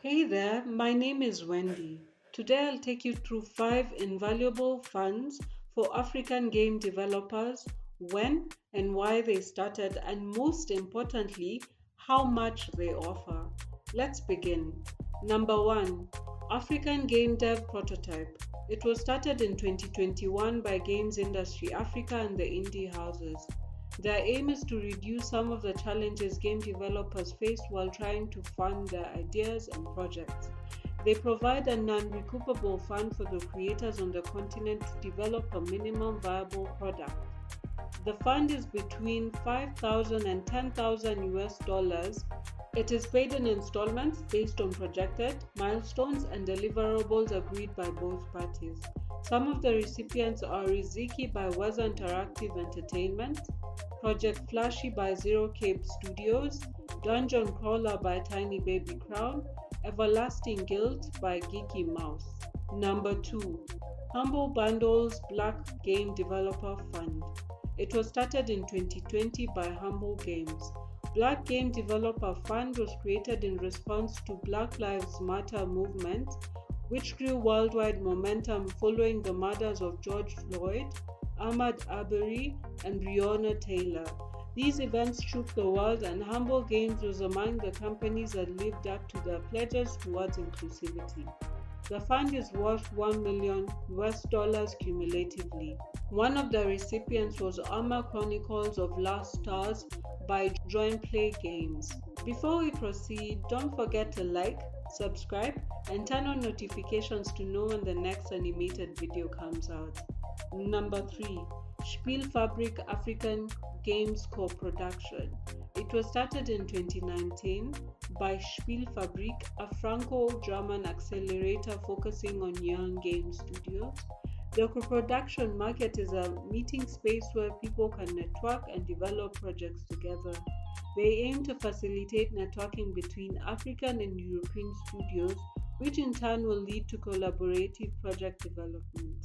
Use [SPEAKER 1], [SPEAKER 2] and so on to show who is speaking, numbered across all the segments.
[SPEAKER 1] Hey there, my name is Wendy. Today I'll take you through 5 invaluable funds for African game developers, when and why they started, and most importantly, how much they offer. Let's begin. Number 1, African Game Dev Prototype. It was started in 2021 by Games Industry Africa and the Indie Houses. Their aim is to reduce some of the challenges game developers face while trying to fund their ideas and projects. They provide a non-recoupable fund for the creators on the continent to develop a minimum viable product. The fund is between 5,000 and 10,000 US dollars. It is paid in installments based on projected milestones and deliverables agreed by both parties. Some of the recipients are Riziki by Waza Interactive Entertainment, Project Flashy by Zero Cape Studios, Dungeon Crawler by Tiny Baby Crown, Everlasting Guild by Geeky Mouse. Number 2. Humble Bundles Black Game Developer Fund. It was started in 2020 by Humble Games. Black Game Developer Fund was created in response to Black Lives Matter movement, which grew worldwide momentum following the murders of George Floyd, Ahmaud Arbery, and Breonna Taylor. These events shook the world, and Humble Games was among the companies that lived up to their pledges towards inclusivity. The fund is worth $1 million US dollars cumulatively. One of the recipients was Armor Chronicles of Lost Stars by Join Play Games. Before we proceed, don't forget to like, subscribe, and turn on notifications to know when the next animated video comes out. Number 3. Spielfabrik African Games Co-Production. It was started in 2019 by Spielfabrik, a Franco-German accelerator focusing on young game studios. The co-production market is a meeting space where people can network and develop projects together. They aim to facilitate networking between African and European studios, which in turn will lead to collaborative project development.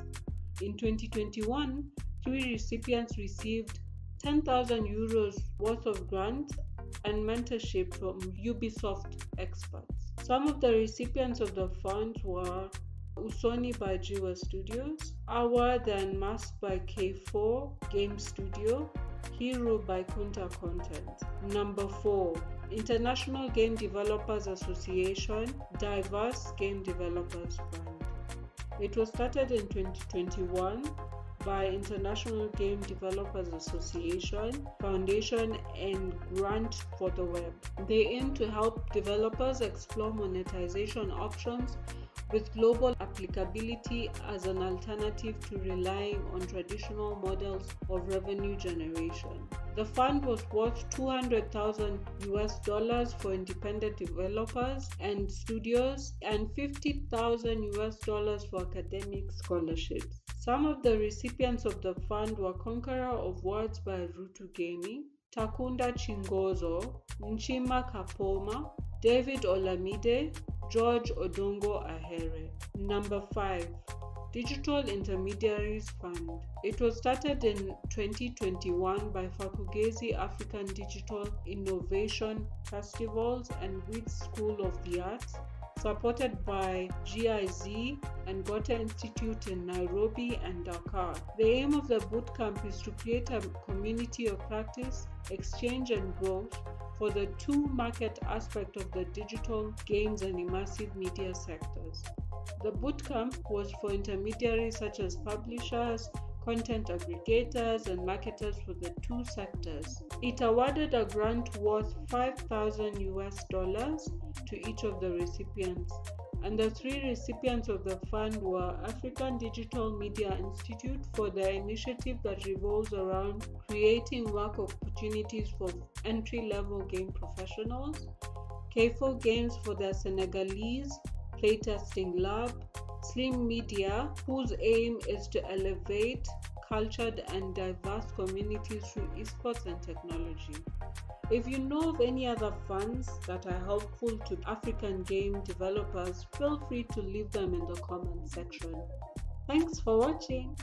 [SPEAKER 1] In 2021, 3 recipients received 10,000 euros worth of grant and mentorship from Ubisoft experts. Some of the recipients of the fund were Usoni by Jiwa Studios, Awa Than Mask by K4 Game Studio, Hero by Kunta Content. Number 4. International Game Developers Association Diverse Game Developers Fund. It was started in 2021 by International Game Developers Association, Foundation, and Grant for the Web. They aim to help developers explore monetization options with global applicability as an alternative to relying on traditional models of revenue generation. The fund was worth 200,000 US dollars for independent developers and studios and 50,000 US dollars for academic scholarships. Some of the recipients of the fund were Conqueror of Words by Rutu Gaming, Takunda Chingozo, Nchima Kapoma, David Olamide, George Odongo Ahere. Number 5. Digital Intermediaries Fund. It was started in 2021 by Fakugezi African Digital Innovation Festivals and WITS School of the Arts, supported by GIZ and Goethe Institute in Nairobi and Dakar. The aim of the bootcamp is to create a community of practice, exchange, and growth for the two market aspects of the digital games and immersive media sectors. The bootcamp was for intermediaries such as publishers, content aggregators, and marketers for the two sectors. It awarded a grant worth 5,000 US dollars to each of the recipients, and the 3 recipients of the fund were African Digital Media Institute for their initiative that revolves around creating work opportunities for entry-level game professionals, K4 Games for their Senegalese playtesting lab, Slim Media, whose aim is to elevate cultured and diverse communities through esports and technology. If you know of any other funds that are helpful to African game developers, feel free to leave them in the comment section. Thanks for watching.